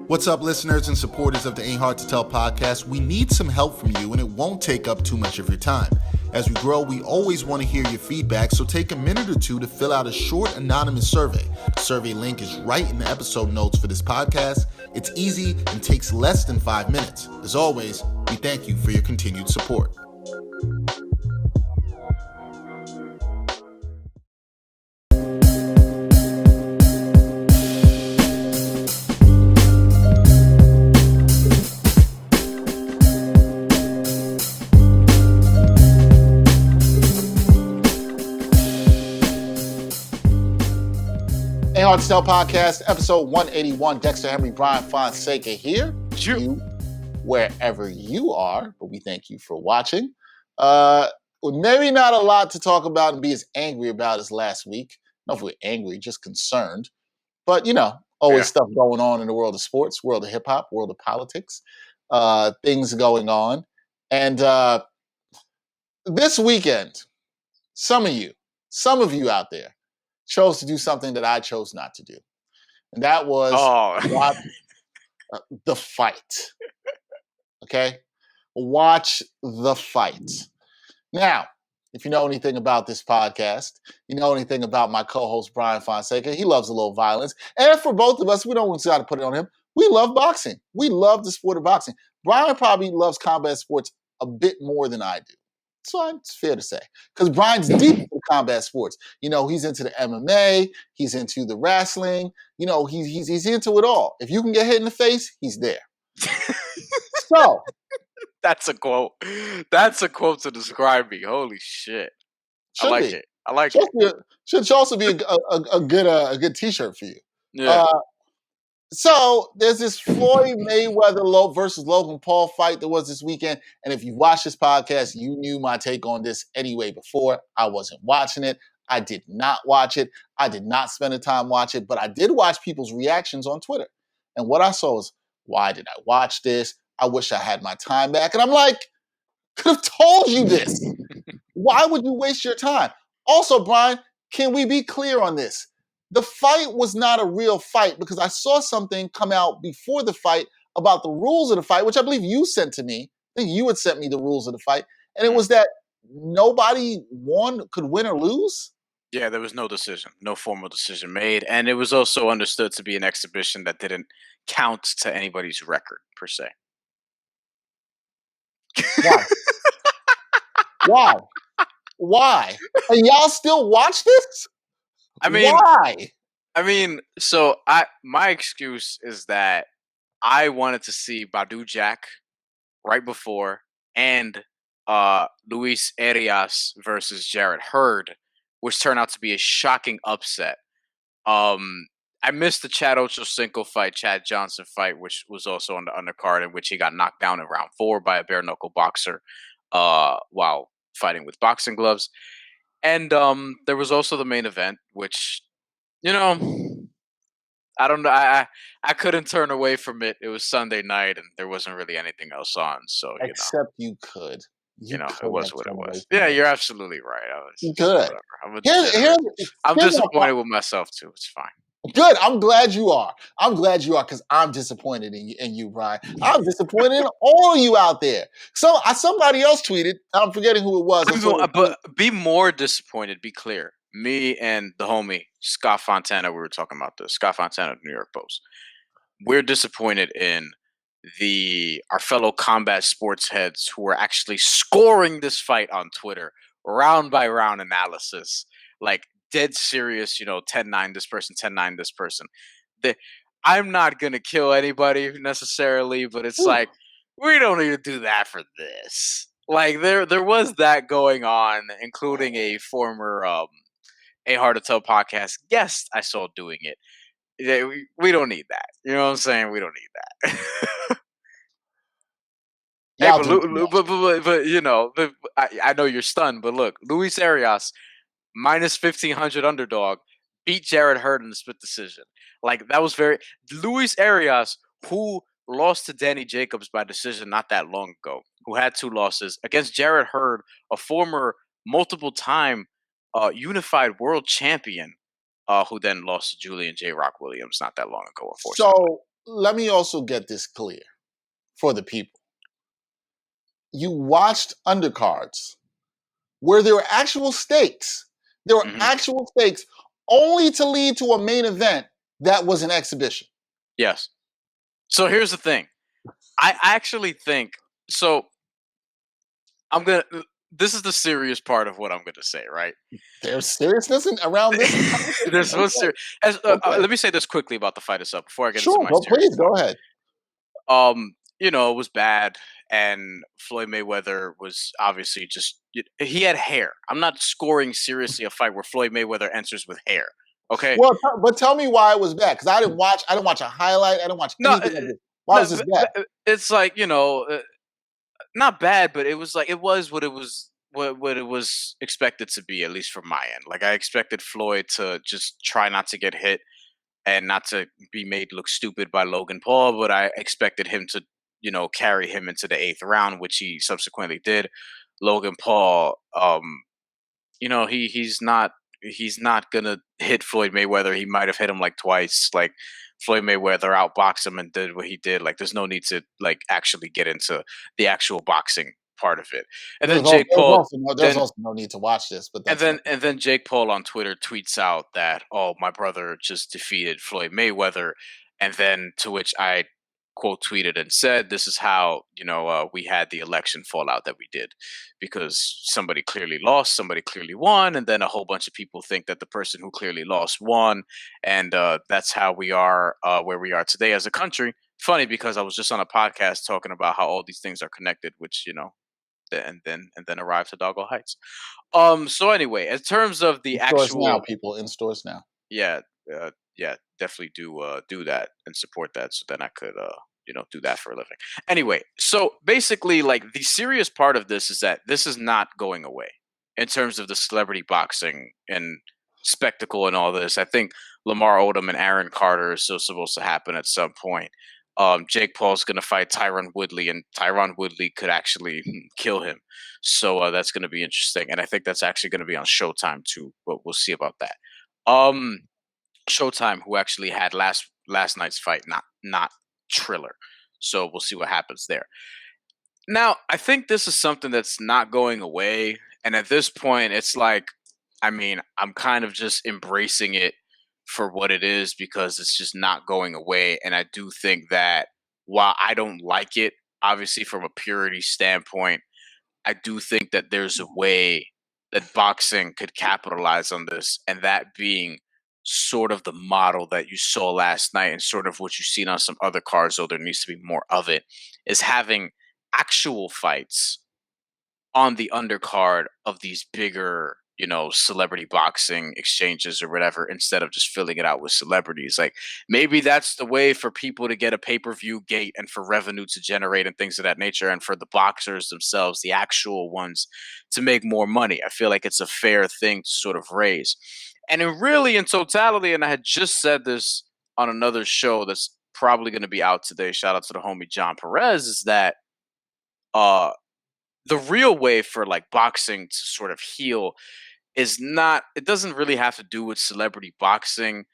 What's up, listeners and supporters of the Ain't Hard to Tell podcast? We need some help from you, and it won't take up too much of your time. As we grow, we always want to hear your feedback, so take a minute or two to fill out a short anonymous survey. The survey link is right in the episode notes for this podcast. It's easy and takes less than 5 minutes. As always, we thank you for your continued support. Ain't Hard to Tell podcast, episode 181. Dexter, Henry, Bryan, Fonseca here. You, wherever you are, but we thank you for watching. Maybe not a lot to talk about and be as angry about as last week. Not if we're angry, just concerned. But, always stuff going on in the world of sports, world of hip-hop, world of politics, things going on. And this weekend, some of you out there, chose to do something that I chose not to do. And that was watch the fight. Okay? Watch the fight. Now, if you know anything about this podcast, you know anything about my co-host, Bryan Fonseca, he loves a little violence. And for both of us, we don't want to put it on him. We love boxing. We love the sport of boxing. Bryan probably loves combat sports a bit more than I do. So it's fair to say. Because Bryan's deep into combat sports. He's into the MMA. He's into the wrestling. He's into it all. If you can get hit in the face, he's there. So. That's a quote. That's a quote to describe me. Holy shit. I like it. Should also be a good t-shirt for you. Yeah. So there's this Floyd Mayweather versus Logan Paul fight that was this weekend. And if you watched this podcast, you knew my take on this anyway before. I wasn't watching it. I did not watch it. I did not spend the time watching it, but I did watch people's reactions on Twitter. And what I saw was, why did I watch this? I wish I had my time back. And I'm like, could have told you this. Why would you waste your time? Also, Bryan, can we be clear on this? The fight was not a real fight because I saw something come out before the fight about the rules of the fight, which I believe you sent to me. I think you had sent me the rules of the fight. And it was that nobody could win or lose. Yeah, there was no decision, no formal decision made. And it was also understood to be an exhibition that didn't count to anybody's record, per se. Why? And y'all still watch this? Why? My excuse is that I wanted to see Badou Jack right before and Luis Arias versus Jarrett Hurd, which turned out to be a shocking upset. I missed the Chad Ochocinco Chad Johnson fight, which was also on the undercard, in which he got knocked down in round 4 by a bare knuckle boxer while fighting with boxing gloves. And there was also the main event, which, I don't know. I couldn't turn away from it. It was Sunday night, and there wasn't really anything else on. So except you could. It was what it was. Yeah, you're absolutely right. You could. I'm disappointed with myself too. It's fine. Good. I'm glad you are. Because I'm disappointed in you, Bryan. I'm disappointed in all of you out there. So somebody else tweeted. I'm forgetting who it was. But be more disappointed. Be clear. Me and the homie Scott Fontana. We were talking about this. Scott Fontana of New York Post. We're disappointed in our fellow combat sports heads who are actually scoring this fight on Twitter, round by round analysis, like dead serious, 10-9 this person, 10-9 this person. I'm not going to kill anybody necessarily, but it's like, we don't need to do that for this. Like, there was that going on, including a former A Hard to Tell podcast guest I saw doing it. We don't need that. You know what I'm saying? We don't need that. I know you're stunned, but look, Luis Arias, minus 1,500 underdog, beat Jarrett Hurd in the split decision. Like, that was Luis Arias, who lost to Danny Jacobs by decision not that long ago, who had 2 losses, against Jarrett Hurd, a former multiple-time unified world champion, who then lost to Julian J. Rock Williams not that long ago, unfortunately. let me also get this clear for the people. You watched undercards where there were actual stakes. There were Mhm. actual stakes only to lead to a main event that was an exhibition. Yes. So here's the thing. I actually think so. I'm gonna. This is the serious part of what I'm gonna say, right? There's seriousness around this There's conversation? so Okay. serious. Okay. Let me say this quickly about the fight itself before I get into Sure. my Go, serious please part. go ahead. It was bad, and Floyd Mayweather was obviously he had hair. I'm not scoring seriously a fight where Floyd Mayweather enters with hair. Okay. Well, but tell me why it was bad, because I didn't watch. I didn't watch a highlight. I didn't watch No, anything of this. Why no, was this bad? it's like not bad, but it was like it was what it was. What it was expected to be, at least from my end. Like I expected Floyd to just try not to get hit and not to be made look stupid by Logan Paul, but I expected him to, carry him into the eighth round, which he subsequently did. Logan Paul, he's not gonna hit Floyd Mayweather. He might have hit him like twice. Like Floyd Mayweather outboxed him and did what he did. Like there's no need to like actually get into the actual boxing part of it. And then Jake Paul, There's then also no need to watch this, but and that's then and then Jake Paul on Twitter tweets out that, "Oh, my brother just defeated Floyd Mayweather," and then to which I quote tweeted and said, "This is how we had the election fallout that we did, because somebody clearly lost, somebody clearly won, and then a whole bunch of people think that the person who clearly lost won, and that's how we are where we are today as a country." Funny because I was just on a podcast talking about how all these things are connected, which and then arrived to Doggo Heights. So anyway, in terms of in the stores now, actual, people in stores now. yeah, yeah, definitely do that and support that, so then I could do that for a living. Anyway, so basically, like the serious part of this is that this is not going away in terms of the celebrity boxing and spectacle and all this. I think Lamar Odom and Aaron Carter is still supposed to happen at some point. Jake Paul's going to fight Tyron Woodley, and Tyron Woodley could actually kill him. So that's going to be interesting, and I think that's actually going to be on Showtime too. But we'll see about that. Um, Showtime, who actually had last night's fight, not Triller. So we'll see what happens there. Now, I think this is something that's not going away, and at this point, it's like, I mean, I'm kind of just embracing it for what it is because it's just not going away, and I do think that while I don't like it, obviously from a purity standpoint, I do think that there's a way that boxing could capitalize on this, and that being sort of the model that you saw last night and sort of what you've seen on some other cards, though there needs to be more of it, is having actual fights on the undercard of these bigger, celebrity boxing exchanges or whatever, instead of just filling it out with celebrities. Like maybe that's the way for people to get a pay-per-view gate and for revenue to generate and things of that nature, and for the boxers themselves, the actual ones, to make more money. I feel like it's a fair thing to sort of raise. And in totality, and I had just said this on another show that's probably going to be out today. Shout out to the homie John Perez, is that uh the real way for like boxing to sort of heal is not, it doesn't really have to do with celebrity boxing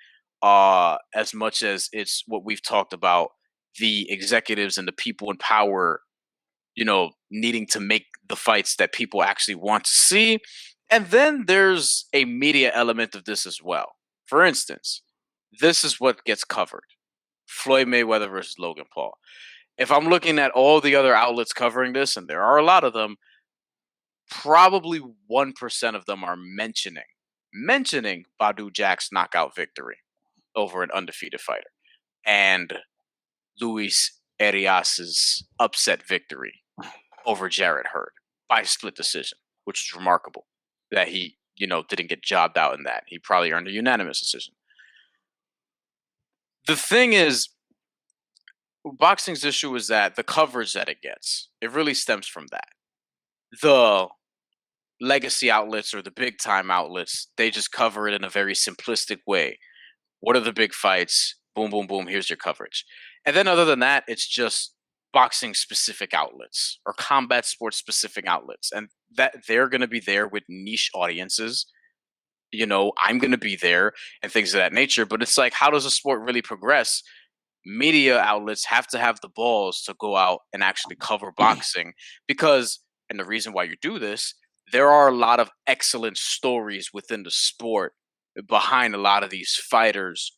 as much as it's what we've talked about, the executives and the people in power, needing to make the fights that people actually want to see. And then there's a media element of this as well. For instance, this is what gets covered: Floyd Mayweather versus Logan Paul. If I'm looking at all the other outlets covering this, and there are a lot of them, probably 1% of them are mentioning Badu Jack's knockout victory over an undefeated fighter, and Luis Arias's upset victory over Jarrett Hurd by split decision, which is remarkable that he, didn't get jobbed out in that. He probably earned a unanimous decision. The thing is, boxing's issue is that the coverage that it gets, it really stems from that. The legacy outlets or the big time outlets, they just cover it in a very simplistic way. What are the big fights? Boom, boom, boom. Here's your coverage. And then other than that, it's just boxing specific outlets or combat sports specific outlets. And that they're going to be there with niche audiences. I'm going to be there and things of that nature. But it's like, how does a sport really progress? media outlets have to have the balls to go out and actually cover boxing because, and the reason why you do this, there are a lot of excellent stories within the sport behind a lot of these fighters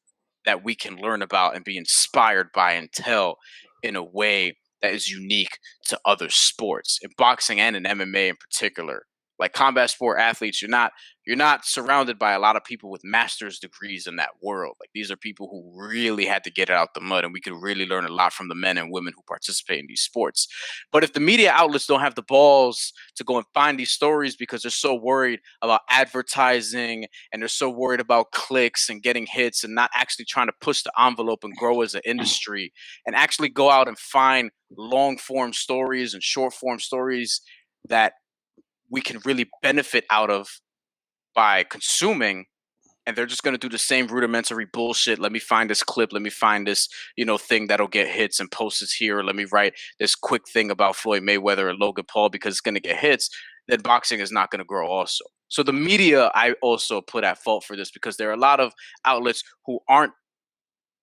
that we can learn about and be inspired by and tell in a way that is unique to other sports, in boxing and in MMA in particular. Like combat sport athletes, you're not surrounded by a lot of people with master's degrees in that world. Like these are people who really had to get it out the mud, and we could really learn a lot from the men and women who participate in these sports. But if the media outlets don't have the balls to go and find these stories because they're so worried about advertising and they're so worried about clicks and getting hits and not actually trying to push the envelope and grow as an industry and actually go out and find long form stories and short form stories that we can really benefit out of by consuming, and they're just going to do the same rudimentary bullshit. Let me find this clip, let me find this thing that'll get hits and post it here, let me write this quick thing about Floyd Mayweather and Logan Paul because it's going to get hits. Then boxing is not going to grow also. So the media, I also put at fault for this because there are a lot of outlets who aren't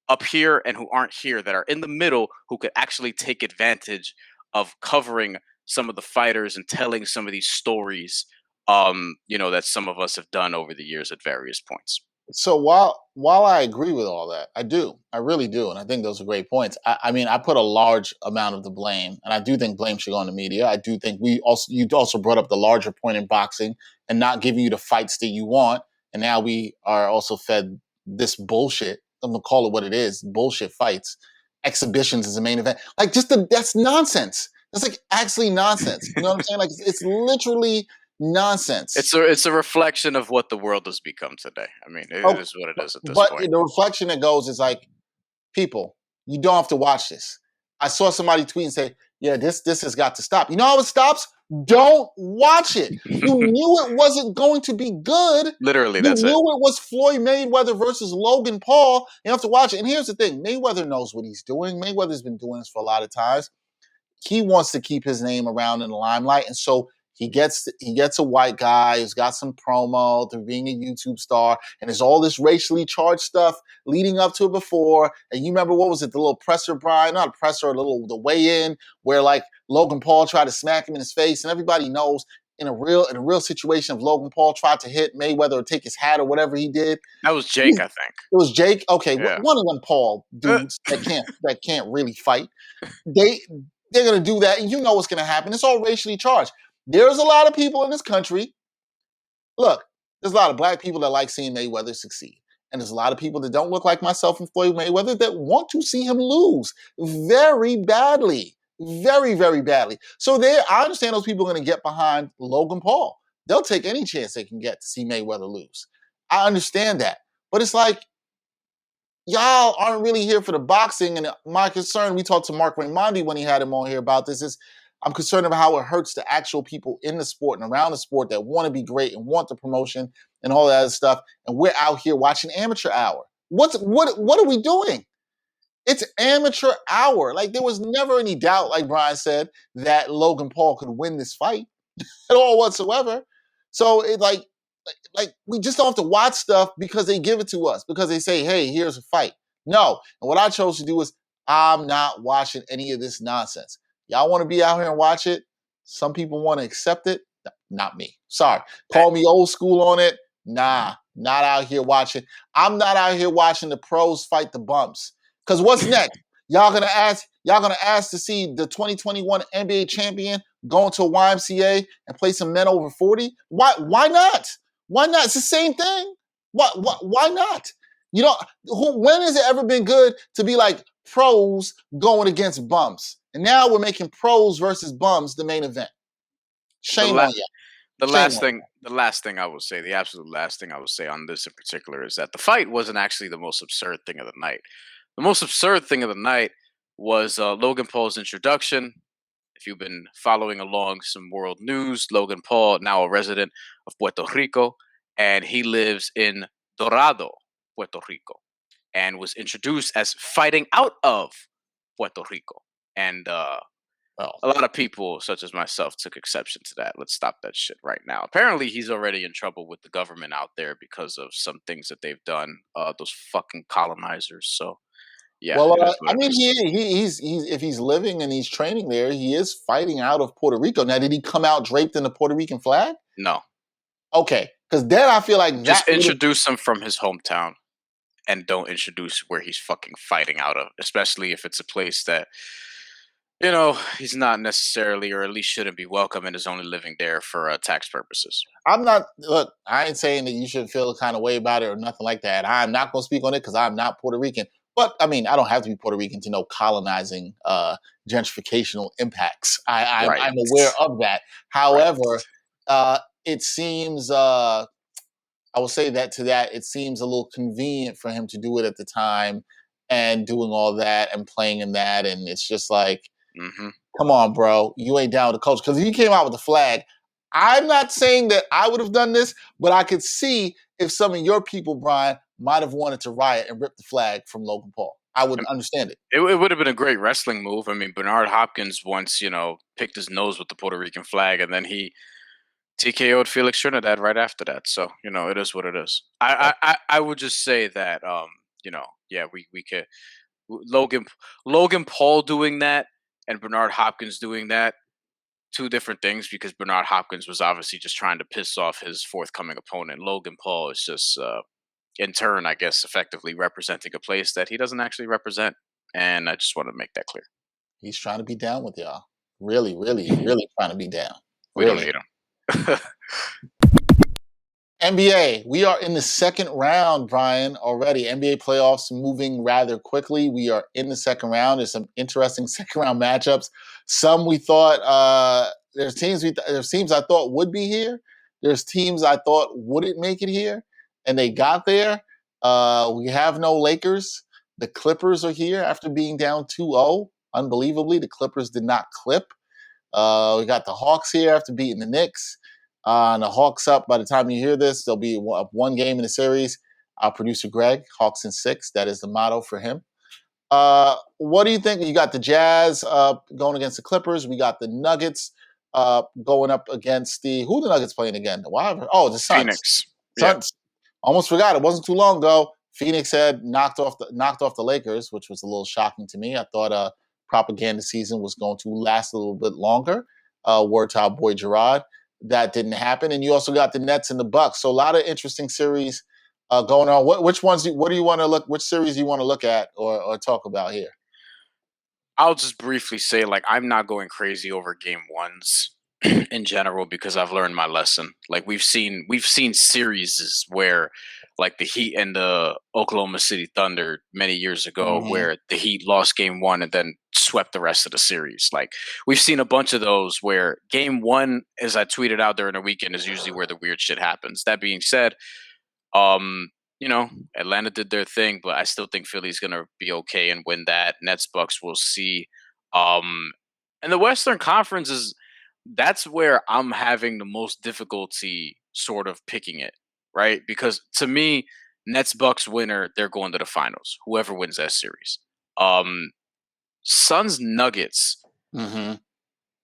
up here and who aren't here, that are in the middle, who could actually take advantage of covering some of the fighters and telling some of these stories that some of us have done over the years at various points. So while I agree with all that, I really do, and I think those are great points. I mean, I put a large amount of the blame, and I do think blame should go on the media. I do think you also brought up the larger point in boxing and not giving you the fights that you want, and now we are also fed this bullshit. I'm gonna call it what it is: bullshit fights, exhibitions as a main event. Like that's nonsense. That's like actually nonsense. You know what I'm saying? Like it's literally nonsense. It's a reflection of what the world has become today. I mean, it is what it is at this But point. the reflection that goes is like, people, you don't have to watch this. I saw somebody tweet and say, yeah, this has got to stop. You know how it stops? Don't watch it. You knew it wasn't going to be good. Literally, You that's knew it. it was Floyd Mayweather versus Logan Paul. You have to watch it. And here's the thing. Mayweather knows what he's doing. Mayweather's been doing this for a lot of times. He wants to keep his name around in the limelight. And so he gets a white guy who's got some promo through being a YouTube star, and there's all this racially charged stuff leading up to it before. And you remember, what was it, the little presser, Bryan? Not a presser, the weigh-in where like Logan Paul tried to smack him in his face, and everybody knows in a real situation, if Logan Paul tried to hit Mayweather or take his hat or whatever he did. That was Jake, I think. It was Jake. Okay, Yeah. one of them Paul dudes that can't really fight. They're going to do that, and you know what's going to happen. It's all racially charged. There's a lot of people in this country. Look, there's a lot of black people that like seeing Mayweather succeed. And there's a lot of people that don't look like myself and Floyd Mayweather that want to see him lose very badly. Very, very badly. So I understand those people are going to get behind Logan Paul. They'll take any chance they can get to see Mayweather lose. I understand that. But it's like, y'all aren't really here for the boxing. And my concern, we talked to Mark Raimondi when he had him on here about this, is I'm concerned about how it hurts the actual people in the sport and around the sport that want to be great and want the promotion and all that other stuff. And we're out here watching amateur hour. What are we doing? It's amateur hour. Like, there was never any doubt, like Bryan said, that Logan Paul could win this fight at all whatsoever. So it like we just don't have to watch stuff because they give it to us, because they say, hey, here's a fight. No. And what I chose to do is, I'm not watching any of this nonsense. Y'all want to be out here and watch it? Some people want to accept it. No, not me. Sorry. Call me old school on it. Nah, not out here watching. I'm not out here watching the pros fight the bumps. Because what's next? Y'all gonna ask to see the 2021 NBA champion go into a YMCA and play some men over 40? Why not? Why not? It's the same thing. Why not? You know, when has it ever been good to be like pros going against bums? And now we're making pros versus bums the main event. Shame on you. The last thing I will say, the absolute last thing I will say on this in particular, is that the fight wasn't actually the most absurd thing of the night. The most absurd thing of the night was Logan Paul's introduction. If you've been following along some world news, Logan Paul, now a resident of Puerto Rico, and he lives in Dorado, Puerto Rico, and was introduced as fighting out of Puerto Rico. And a lot of people, such as myself, took exception to that. Let's stop that shit right now. Apparently, he's already in trouble with the government out there because of some things that they've done, those fucking colonizers. So, Yeah, Well, it is I what it mean, is. he's if he's living and he's training there, he is fighting out of Puerto Rico. Now, did he come out draped in the Puerto Rican flag? No, Okay, because then I feel like that just would have. introduce him from his hometown, and don't introduce where he's fucking fighting out of, especially if it's a place that he's not necessarily, or at least shouldn't be welcome, and is only living there for tax purposes. I'm not. Look, I ain't saying that you should feel a kind of way about it or nothing like that. I'm not going to speak on it because I'm not Puerto Rican. But I mean, I don't have to be Puerto Rican to know colonizing, gentrificational impacts. Right, I'm aware of that. right. However, it seems. I will say that to that, it seems a little convenient for him to do it at the time and doing all that and playing in that. And it's just like, Hmm. come on, bro, you ain't down with the culture. Because he came out with the flag. I'm not saying that I would have done this, but I could see if some of your people, Brian, might have wanted to riot and rip the flag from Logan Paul. I would understand it. It would have been a great wrestling move. I mean, Bernard Hopkins once, picked his nose with the Puerto Rican flag, and then he TKO'd Felix Trinidad right after that. So it is what it is. I would just say that yeah, we could Logan Logan Paul doing that and Bernard Hopkins doing that, two different things, because Bernard Hopkins was obviously just trying to piss off his forthcoming opponent. Logan Paul is just in turn, I guess, effectively representing a place that he doesn't actually represent. And I just want to make that clear. He's trying to be down with y'all. Really, really, really trying to be down. We don't Really. need him. NBA, we are in the second round, Brian, already. NBA playoffs moving rather quickly. We are in the second round. There's some interesting second round matchups. Some we thought there's teams I thought would be here. There's teams I thought wouldn't make it here, and they got there. We have no Lakers. The Clippers are here after being down 2-0. Unbelievably, the Clippers did not clip. We got the Hawks here after beating the Knicks. And the Hawks up, by the time you hear this, they'll be up one game in the series. Our producer Greg, Hawks in 6. That is the motto for him. What do you think? You got the Jazz going against the Clippers. We got the Nuggets going up against who are the Nuggets playing again? The Suns. Phoenix. Yeah. Suns. Almost forgot. It wasn't too long ago. Phoenix had knocked off the Lakers, which was a little shocking to me. I thought propaganda season was going to last a little bit longer. Word to our boy Gerard. That didn't happen, and you also got the Nets and the Bucks. So a lot of interesting series going on. Which ones? What do you want to look? Which series do you want to look at or talk about here? I'll just briefly say, I'm not going crazy over game ones in general, because I've learned my lesson. Like we've seen series where, like the Heat and the Oklahoma City Thunder many years ago, where the Heat lost game one and then swept the rest of the series. Like we've seen a bunch of those where game one, as I tweeted out during the weekend, is usually where the weird shit happens. That being said, Atlanta did their thing, but I still think Philly's gonna be okay and win that. Nets Bucks, we'll see. And the Western Conference that's where I'm having the most difficulty sort of picking it, right? Because to me, Nets Bucks winner, they're going to the finals. Whoever wins that series. Suns Nuggets. Mm-hmm.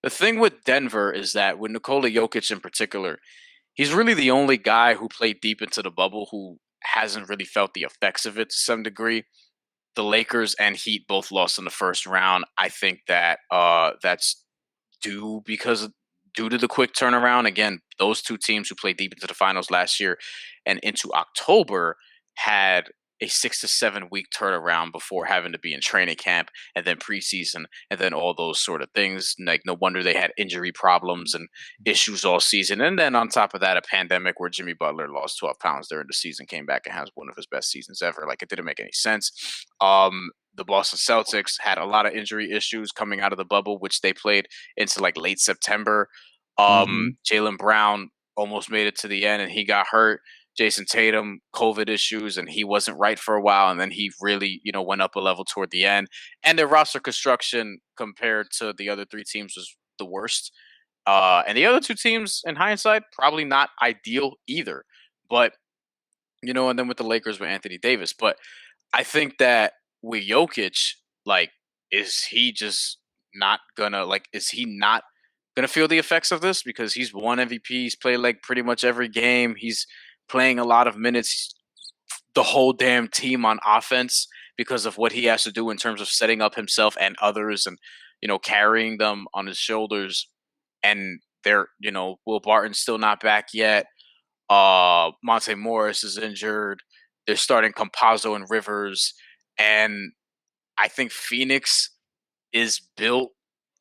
The thing with Denver is that with Nikola Jokic in particular, he's really the only guy who played deep into the bubble who hasn't really felt the effects of it to some degree. The Lakers and Heat both lost in the first round. I think that that's due to the quick turnaround. Again, those two teams who played deep into the finals last year and into October had a 6 to 7 week turnaround before having to be in training camp and then preseason and then all those sort of things. Like no wonder they had injury problems and issues all season. And then on top of that, a pandemic where Jimmy Butler lost 12 pounds during the season, came back and has one of his best seasons ever. Like it didn't make any sense. The Boston Celtics had a lot of injury issues coming out of the bubble, which they played into like late September. Jaylen Brown almost made it to the end and he got hurt. Jason Tatum, COVID issues, and he wasn't right for a while. And then he really, went up a level toward the end. And their roster construction compared to the other three teams was the worst. And the other two teams, in hindsight, probably not ideal either. But, and then with the Lakers with Anthony Davis. But I think that with Jokic, is he not gonna feel the effects of this? Because he's won MVP, he's played pretty much every game, he's playing a lot of minutes, the whole damn team on offense, because of what he has to do in terms of setting up himself and others, and carrying them on his shoulders. And they're Will Barton's still not back yet. Monte Morris is injured. They're starting Campazzo and Rivers, and I think Phoenix is built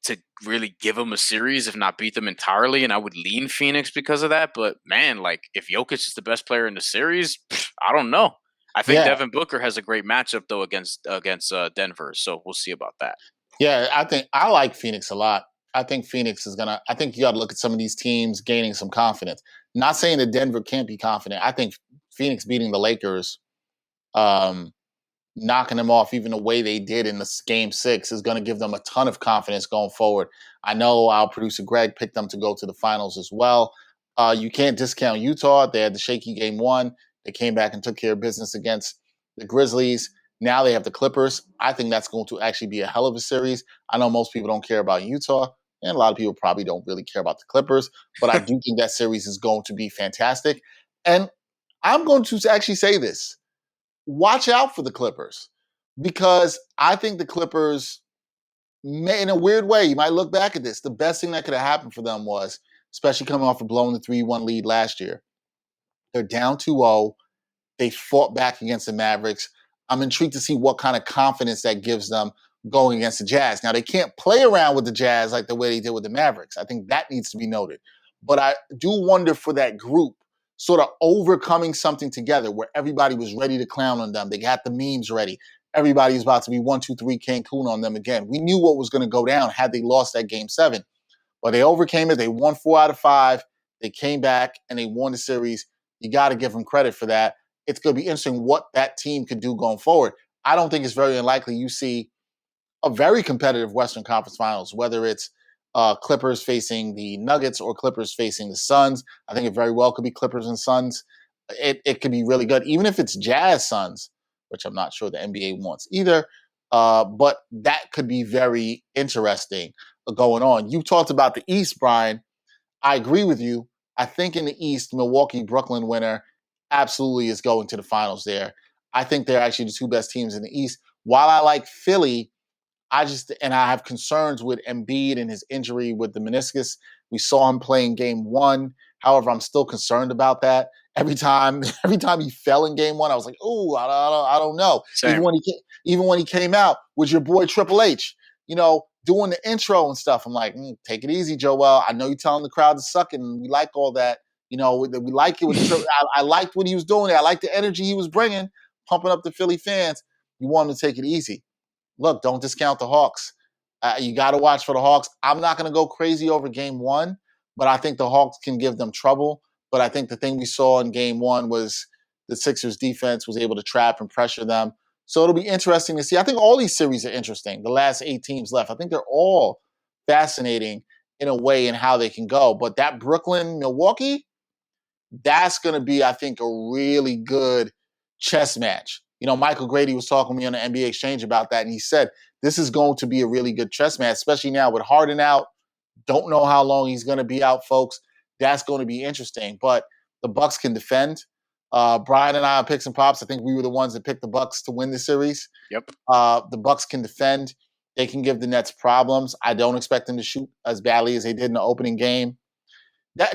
to really give them a series, if not beat them entirely. And I would lean Phoenix because of that. But man, like if Jokic is the best player in the series, I don't know. I think Yeah. Devin Booker has a great matchup though against Denver. So we'll see about that. Yeah, I think I like Phoenix a lot. I think Phoenix is gonna. I think you got to look at some of these teams gaining some confidence. Not saying that Denver can't be confident. I think Phoenix beating the Lakers, um, knocking them off even the way they did in the game 6 is going to give them a ton of confidence going forward. I know our producer Greg picked them to go to the finals as well. You can't discount Utah. They had the shaky game 1. They came back and took care of business against the Grizzlies. Now they have the Clippers. I think that's going to actually be a hell of a series. I know most people don't care about Utah, and a lot of people probably don't really care about the Clippers, but I do think that series is going to be fantastic. And I'm going to actually say this. Watch out for the Clippers, because I think the Clippers, in a weird way, you might look back at this, the best thing that could have happened for them was, especially coming off of blowing the 3-1 lead last year, they're down 2-0. They fought back against the Mavericks. I'm intrigued to see what kind of confidence that gives them going against the Jazz. Now, they can't play around with the Jazz like the way they did with the Mavericks. I think that needs to be noted. But I do wonder for that group sort of overcoming something together where everybody was ready to clown on them. They got the memes ready. Everybody's about to be 1, 2, 3 Cancun on them again. We knew what was going to go down had they lost that game 7. But they overcame it. They won 4 out of 5. They came back and they won the series. You got to give them credit for that. It's going to be interesting what that team could do going forward. I don't think it's very unlikely you see a very competitive Western Conference Finals, whether it's Clippers facing the Nuggets or Clippers facing the Suns. I think it very well could be Clippers and Suns. It could be really good, even if it's Jazz Suns, which I'm not sure the NBA wants either. But that could be very interesting going on. You talked about the East, Brian. I agree with you. I think in the East, Milwaukee, Brooklyn winner absolutely is going to the finals there. I think they're actually the 2 best teams in the East. While I like Philly, I have concerns with Embiid and his injury with the meniscus. We saw him play in game 1. However, I'm still concerned about that. Every time he fell in game 1, I was like, "Oh, I don't know." Same. Even when he came out with your boy Triple H, doing the intro and stuff, I'm like, "Take it easy, Joel. I know you're telling the crowd to suck it, and we like all that. We like it with the I liked what he was doing. I liked the energy he was bringing, pumping up the Philly fans. You want him to take it easy." Look, don't discount the Hawks. You got to watch for the Hawks. I'm not going to go crazy over game 1, but I think the Hawks can give them trouble. But I think the thing we saw in game 1 was the Sixers defense was able to trap and pressure them. So it'll be interesting to see. I think all these series are interesting. The last 8 teams left, I think they're all fascinating in a way in how they can go. But that Brooklyn-Milwaukee, that's going to be, I think, a really good chess match. Michael Grady was talking to me on the NBA Exchange about that, and he said this is going to be a really good chess match, especially now with Harden out. Don't know how long he's going to be out, folks. That's going to be interesting. But the Bucks can defend. Bryan and I on Picks and Pops, I think we were the ones that picked the Bucks to win the series. Yep. The Bucks can defend. They can give the Nets problems. I don't expect them to shoot as badly as they did in the opening game.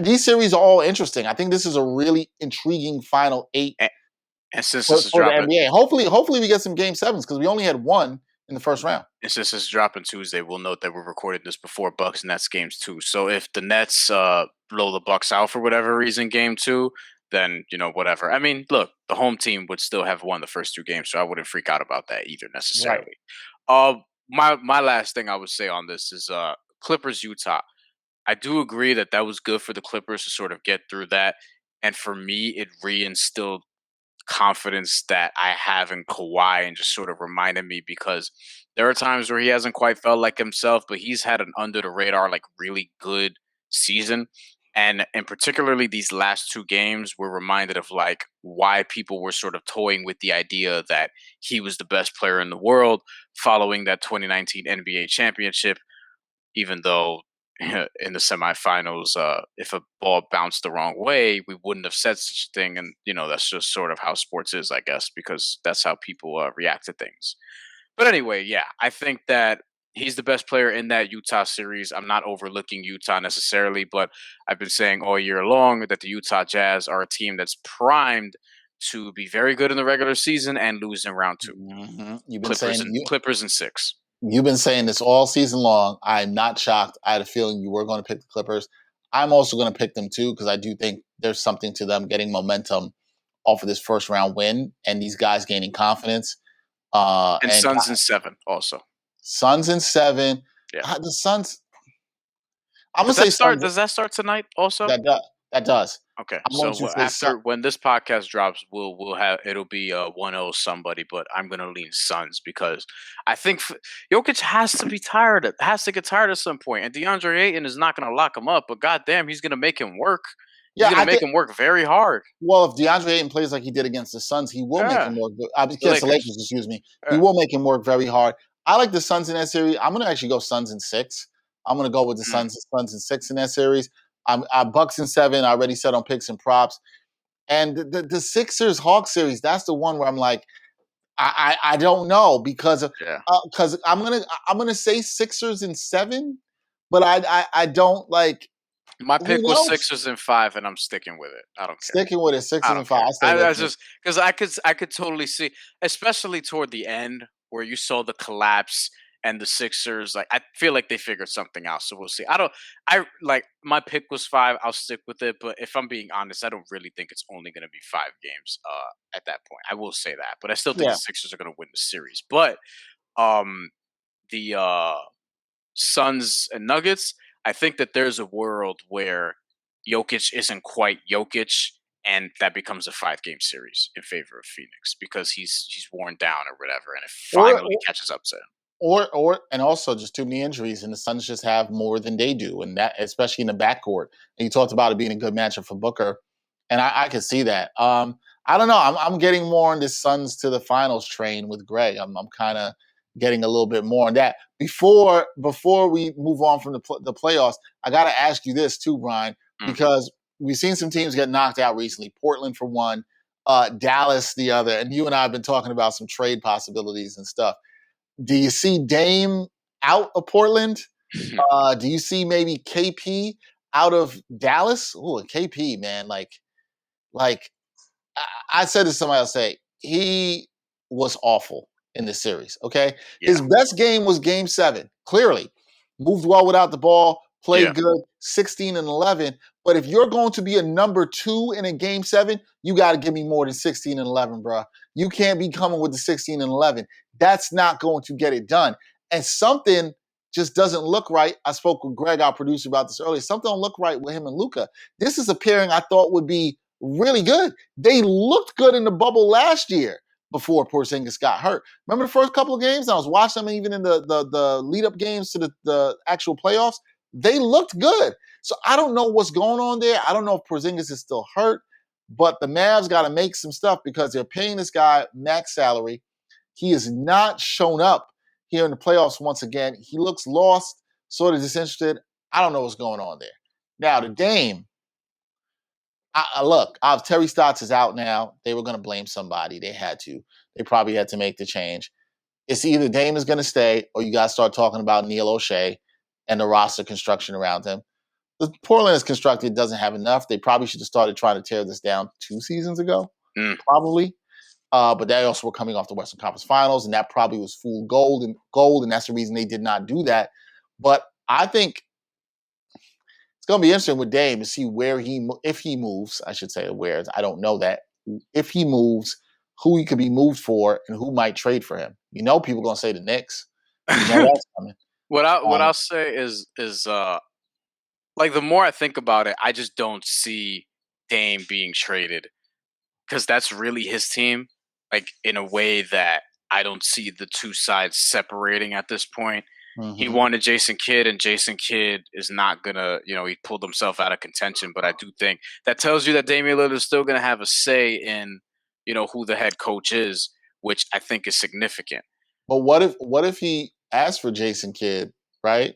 These series are all interesting. I think this is a really intriguing final 8 and since for this is the dropping, NBA. Hopefully we get some game 7s because we only had 1 in the first round. and since this is dropping Tuesday, we'll note that we're recording this before Bucks Nets games 2. So if the Nets blow the Bucks out for whatever reason, game 2, then whatever. I mean, look, the home team would still have won the first 2 games, so I wouldn't freak out about that either necessarily. Right. My last thing I would say on this is Clippers Utah. I do agree that was good for the Clippers to sort of get through that, and for me, it reinstilled confidence that I have in Kawhi and just sort of reminded me, because there are times where he hasn't quite felt like himself, but he's had an under the radar, like really good season. And particularly these last 2 games were reminded of like why people were sort of toying with the idea that he was the best player in the world following that 2019 NBA championship, even though in the semifinals. If a ball bounced the wrong way, we wouldn't have said such a thing. And that's just sort of how sports is, I guess, because that's how people react to things. But anyway, yeah, I think that he's the best player in that Utah series. I'm not overlooking Utah necessarily, but I've been saying all year long that the Utah Jazz are a team that's primed to be very good in the regular season and lose in round 2. Mm-hmm. You've been Clippers saying and Clippers in 6. You've been saying this all season long. I'm not shocked. I had a feeling you were going to pick the Clippers. I'm also going to pick them too because I do think there's something to them getting momentum off of this first round win and these guys gaining confidence. And And Suns in 7 also. Suns in 7. Yeah. The Suns. I'm gonna say Suns. Does that start tonight also? That does. Okay, I'm going to so say after when this podcast drops, we'll have it'll be 1-0 somebody, but I'm gonna lean Suns because I think Jokic has to be tired. Has to get tired at some point, and DeAndre Ayton is not gonna lock him up, but goddamn, he's gonna make him work. He's Yeah, gonna I make think. him work very hard. Well, if DeAndre Ayton plays like he did against the Suns, he will make him Yeah, work. the Against the Lakers. Lakers, excuse me, he Yeah. will make him work very hard. I like the Suns in that series. I'm going to actually go Suns in 6. I'm going to go with the Suns in 6 in that series. I'm Bucks in 7. I already said on picks and props. And the Sixers Hawks series, that's the one where I'm like, I don't know because I'm gonna say Sixers in 7, but I don't like. My Who pick was knows? Sixers in 5, and I'm sticking with it. I don't care. Sticking with it, Sixers I and don't 5. care. I stay with I it. just because I could totally see, especially toward the end where you saw the collapse and the Sixers. Like I feel like they figured something out. So we'll see. I like my pick was 5. I'll stick with it. But if I'm being honest, I don't really think it's only going to be 5 games. At that point, I will say that. But I still think the Yeah. Sixers are going to win the series. But um, the Suns and Nuggets, I think that there's a world where Jokic isn't quite Jokic, and that becomes a 5-game series in favor of Phoenix because he's worn down or whatever, and it Or finally catches up to him. and also just too many injuries, and the Suns just have more than they do, and that especially in the backcourt. And you talked about it being a good matchup for Booker, and I can see that. I don't know. I'm getting more on this Suns to the finals train with Greg. I'm kind of getting a little bit more on that. Before we move on from the playoffs, I got to ask you this too, Brian, because we've seen some teams get knocked out recently. Portland for one, Dallas the other, and you and I have been talking about some trade possibilities and stuff. Do you see Dame out of Portland? Do you see maybe KP out of Dallas? Oh, KP, man, like I said to somebody else, say he was awful in this series. Okay, his best game was Game 7. Clearly, moved well without the ball, played good, 16 and 11. But if you're going to be a number 2 in a Game 7, you got to give me more than 16 and 11, bro. You can't be coming with the 16 and 11. That's not going to get it done. And something just doesn't look right. I spoke with Greg, our producer, about this earlier. Something don't look right with him and Luka. This is a pairing I thought would be really good. They looked good in the bubble last year before Porzingis got hurt. Remember the first couple of games? I was watching them even in the lead-up games to the actual playoffs. They looked good. So I don't know what's going on there. I don't know if Porzingis is still hurt, but the Mavs got to make some stuff because they're paying this guy max salary. He has not shown up here in the playoffs once again. He looks lost, sort of disinterested. I don't know what's going on there. Now, the Dame, look, Terry Stotts is out now. They were going to blame somebody. They had to. They probably had to make the change. It's either Dame is going to stay or you got to start talking about Neil O'Shea and the roster construction around him. The Portland is constructed doesn't have enough. They probably should have started trying to tear this down 2 seasons ago, probably. But they also were coming off the Western Conference Finals, and that probably was full gold, and that's the reason they did not do that. But I think it's going to be interesting with Dame to see if he moves, I should say, where I don't know that. If he moves, who he could be moved for and who might trade for him. People are going to say the Knicks. You know that's coming. What I'll say is like the more I think about it, I just don't see Dame being traded because that's really his team. Like in a way that I don't see the two sides separating at this point. Mm-hmm. He wanted Jason Kidd, and Jason Kidd is not gonna, he pulled himself out of contention. But I do think that tells you that Damian Lillard is still gonna have a say in, who the head coach is, which I think is significant. But what if he asked for Jason Kidd, right?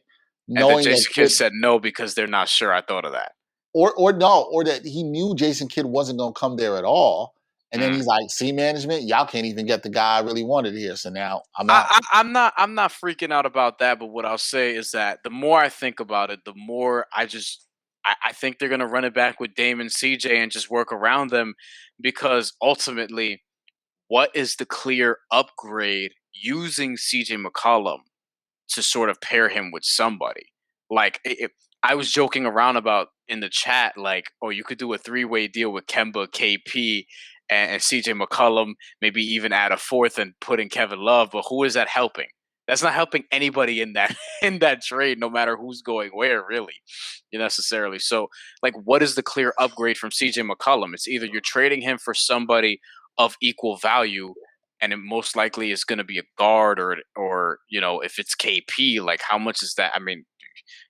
And then knowing that Jason Kidd Kidd, said no because they're not sure. I thought of that. or that he knew Jason Kidd wasn't going to come there at all. And then Mm. he's like, "See, management, y'all can't even get the guy I really wanted here. So now I'm out." I'm not freaking out about that, but what I'll say is that the more I think about it, the more I think they're gonna run it back with Dame and CJ and just work around them, because ultimately, what is the clear upgrade using CJ McCollum to sort of pair him with somebody? Like, I was joking around about in the chat, like, oh, you could do a three-way deal with Kemba, KP, and CJ McCollum, maybe even add a fourth and put in Kevin Love. But who is that helping? That's not helping anybody in that in that trade, no matter who's going where, really, necessarily. So, like, what is the clear upgrade from CJ McCollum? It's either you're trading him for somebody of equal value, and it most likely is going to be a guard, or if it's KP, like, how much is that? I mean,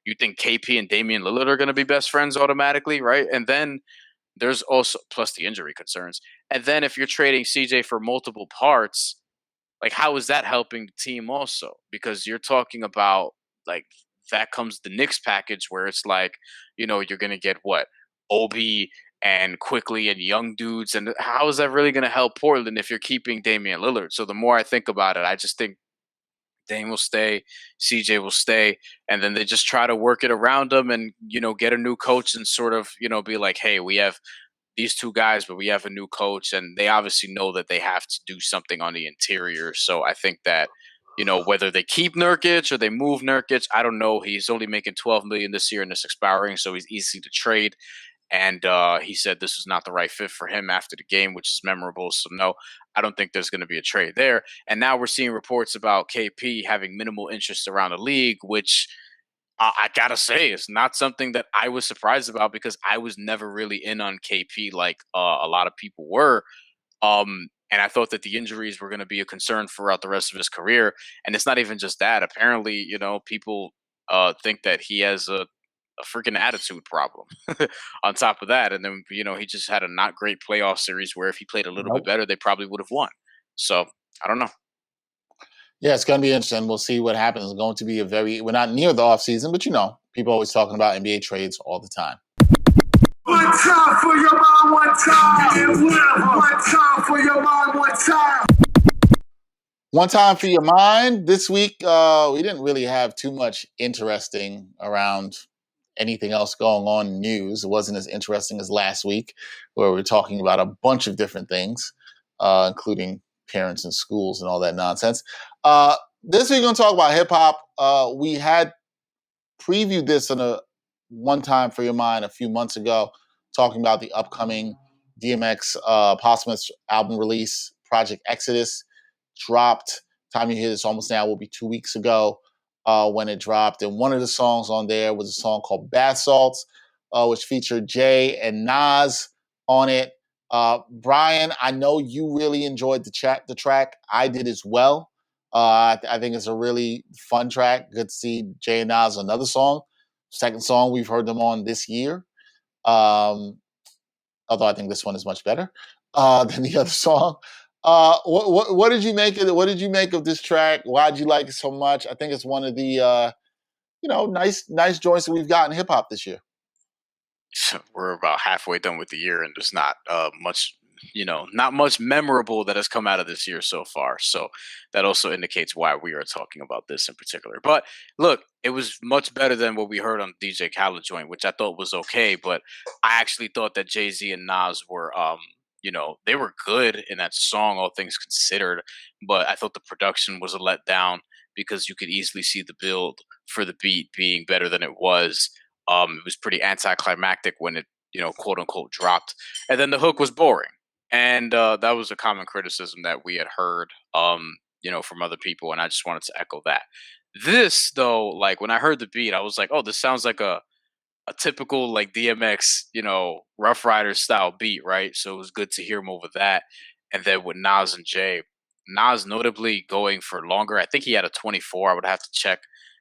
you think KP and Damian Lillard are going to be best friends automatically, right? And then there's also, plus the injury concerns. And then if you're trading CJ for multiple parts, like, how is that helping the team also? Because you're talking about, like, that comes the Knicks package where it's like, you're going to get what? Obi and Quickly and young dudes. And how is that really going to help Portland if you're keeping Damian Lillard? So the more I think about it, I just think Dame will stay, CJ will stay, and then they just try to work it around them and, get a new coach and sort of, be like, hey, we have these two guys, but we have a new coach, and they obviously know that they have to do something on the interior. So I think that, whether they keep Nurkic or they move Nurkic, I don't know. He's only making $12 million this year and it's expiring, so he's easy to trade. And he said this was not the right fit for him after the game, which is memorable. So no, I don't think there's going to be a trade there. And now we're seeing reports about KP having minimal interest around the league, which I gotta say is not something that I was surprised about, because I was never really in on KP like a lot of people were. And I thought that the injuries were going to be a concern throughout the rest of his career. And it's not even just that. Apparently, people think that he has a freaking attitude problem on top of that. And then, he just had a not great playoff series where if he played a little bit Nope. better, they probably would have won. So I don't know. Yeah, it's going to be interesting. We'll see what happens. It's going to be we're not near the off season, but people always talking about NBA trades all the time. One time for your mind, one time. One time for your mind, one time. One time for your mind. This week, we didn't really have too much interesting around anything else going on in news. It wasn't as interesting as last week, where we were talking about a bunch of different things, including parents and schools and all that nonsense. This week, we're going to talk about hip hop. We had previewed this on a One Time for Your Mind a few months ago, talking about the upcoming DMX posthumous album release. Project Exodus dropped. Time you hear this almost now will be 2 weeks ago when it dropped. And one of the songs on there was a song called Bath Salts, which featured Jay and Nas on it. Bryan, I know you really enjoyed the track. I did as well. I think it's a really fun track. Good to see Jay and Nas another song. Second song we've heard them on this year. Although I think this one is much better than the other song. What did you make of it? What did you make of this track? Why did you like it so much? I think it's one of the nice joints that we've got in hip hop this year. We're about halfway done with the year, and there's not not much memorable that has come out of this year so far. So that also indicates why we are talking about this in particular. But look, it was much better than what we heard on DJ Khaled joint, which I thought was okay. But I actually thought that Jay-Z and Nas were, they were good in that song, all things considered. But I thought the production was a letdown, because you could easily see the build for the beat being better than it was. It was pretty anticlimactic when it, quote unquote, dropped. And then the hook was boring. And that was a common criticism that we had heard, from other people. And I just wanted to echo that. This, though, like, when I heard the beat, I was like, oh, this sounds like a typical, like, DMX, Rough Rider style beat, right? So it was good to hear him over that. And then with Nas and Jay, Nas notably going for longer. I think he had a 24. I would have to check.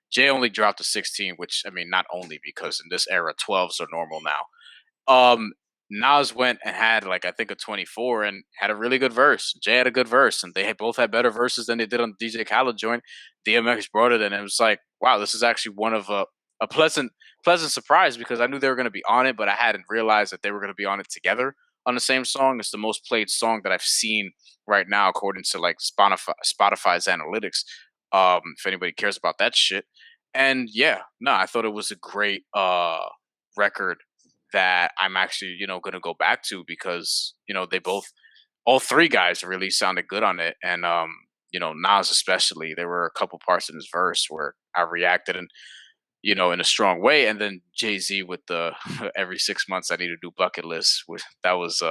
Jay only dropped a 16, which, I mean, not only because in this era, 12s are normal now. Nas went and had, like, I think a 24 and had a really good verse. Jay had a good verse, and they both had better verses than they did on the DJ Khaled joint. DMX brought it in, and it was like, wow, this is actually one of a pleasant surprise because I knew they were going to be on it, but I hadn't realized that they were going to be on it together on the same song. It's the most played song that I've seen right now, according to like Spotify's analytics. If anybody cares about that shit. And yeah, no, I thought it was a great record that I'm actually, gonna go back to because, they both all three guys really sounded good on it. And Nas especially, there were a couple parts in his verse where I reacted and in a strong way. And then Jay-Z with the every 6 months I need to do bucket list, which that was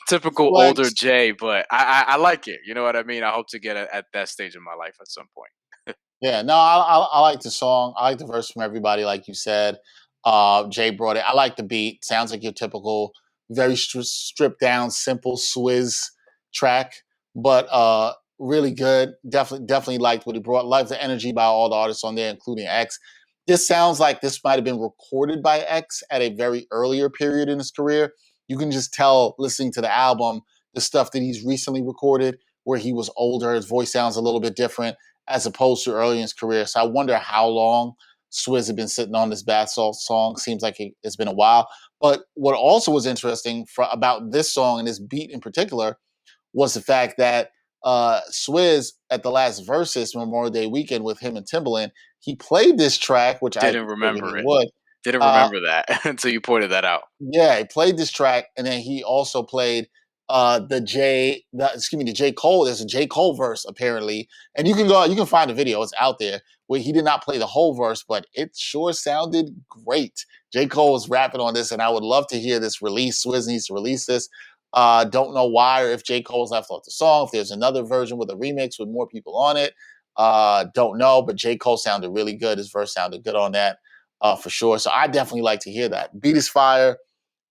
typical older Flex. Jay, but I like it. You know what I mean? I hope to get at that stage in my life at some point. Yeah, no, I like the song. I like the verse from everybody, like you said. Jay brought it. I like the beat. Sounds like your typical, very stripped down, simple Swizz track, but really good. Definitely liked what he brought. Liked the energy by all the artists on there, including X. This sounds like this might have been recorded by X at a very earlier period in his career. You can just tell listening to the album, the stuff that he's recently recorded, where he was older. His voice sounds a little bit different as opposed to early in his career. So I wonder how long Swizz had been sitting on this Bath Salt song. Seems like it's been a while. But what also was interesting about this song and this beat in particular was the fact that Swizz at the last Versus Memorial Day weekend with him and Timbaland, he played this track, which I Didn't figured remember he it. would. Didn't remember that until you pointed that out. Yeah, he played this track, and then he also played the J. Cole. There's a J. Cole verse apparently, and you can find the video. It's out there where he did not play the whole verse, but it sure sounded great. J. Cole was rapping on this, and I would love to hear this release. Swizz needs to release this. Don't know why or if J. Cole's left off the song. If there's another version with a remix with more people on it, don't know. But J. Cole sounded really good. His verse sounded good on that for sure. So I definitely like to hear that. Beat is fire.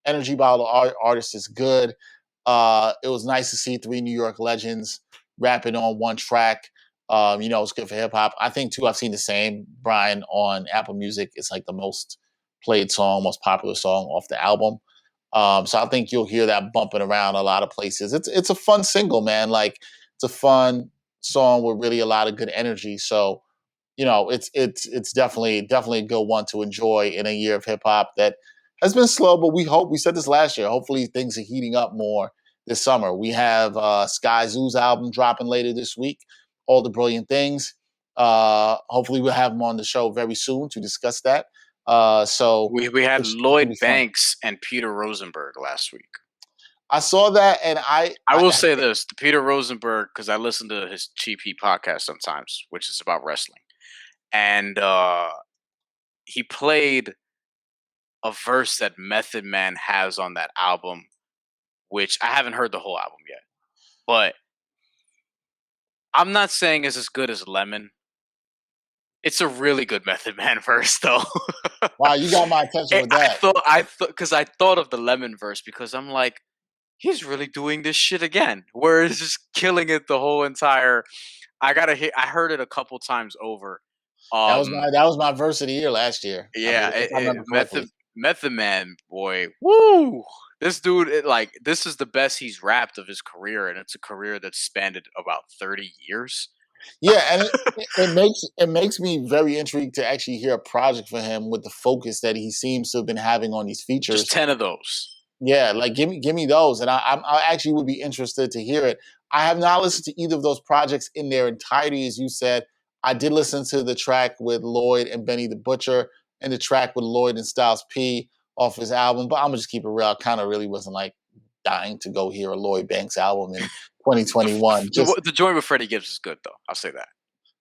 Energy by the artist is good. It was nice to see three New York legends rapping on one track. It's good for hip hop. I think too, I've seen the same, Bryan, on Apple Music. It's like the most played song, most popular song off the album. So I think you'll hear that bumping around a lot of places. It's a fun single, man. Like it's a fun song with really a lot of good energy. So it's definitely a good one to enjoy in a year of hip hop that has been slow, but we said this last year. Hopefully things are heating up more this summer. We have Sky Zoo's album dropping later this week, All the Brilliant Things. Hopefully we'll have him on the show very soon to discuss that. So we had it's gonna Lloyd be fun. Banks and Peter Rosenberg last week. I saw that, and I will say this: the Peter Rosenberg, because I listen to his Cheap Heat podcast sometimes, which is about wrestling, and he played a verse that Method Man has on that album, which I haven't heard the whole album yet, but I'm not saying it's as good as Lemon. It's a really good Method Man verse, though. Wow, you got my attention with that. I thought of the Lemon verse because I'm like, he's really doing this shit again, where it's just killing it the whole entire. I heard it a couple times over. That was my verse of the year last year. Yeah, if I remember correctly. Method Man, boy, woo! This dude, this is the best he's rapped of his career, and it's a career that spanned about 30 years. Yeah, and it makes me very intrigued to actually hear a project for him with the focus that he seems to have been having on these features. Just 10 of those. Yeah, like give me those, and I actually would be interested to hear it. I have not listened to either of those projects in their entirety, as you said. I did listen to the track with Lloyd and Benny the Butcher, and the track with Lloyd and Styles P off his album. But I'm gonna just keep it real. I kind of really wasn't like dying to go hear a Lloyd Banks album in 2021. The joint with Freddie Gibbs is good, though. I'll say that.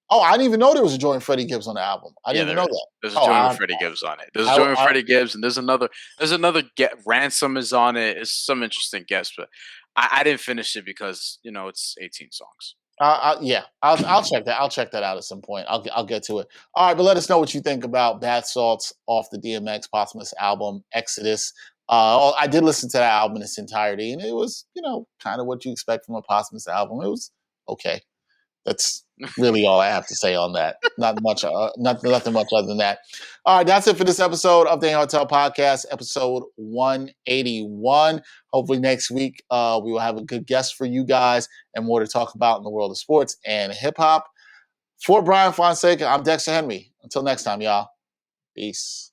Oh, I didn't even know there was a joint with Freddie Gibbs on the album. I didn't even know that. There's a joint with Freddie Gibbs on it. There's a joint with Freddie Gibbs, and there's another. Ransom is on it. It's some interesting guests, but I didn't finish it because it's 18 songs. Yeah, I'll check that. I'll check that out at some point. I'll get to it. All right, but let us know what you think about Bath Salts off the DMX posthumous album Exodus. I did listen to that album in its entirety, and it was kind of what you expect from a posthumous album. It was okay. That's really all I have to say on that. Not much, nothing much other than that. All right, that's it for this episode of the Hotel Podcast, episode 181. Hopefully next week we will have a good guest for you guys and more to talk about in the world of sports and hip hop. For Bryan Fonseca, I'm Dexter Henry. Until next time, y'all. Peace.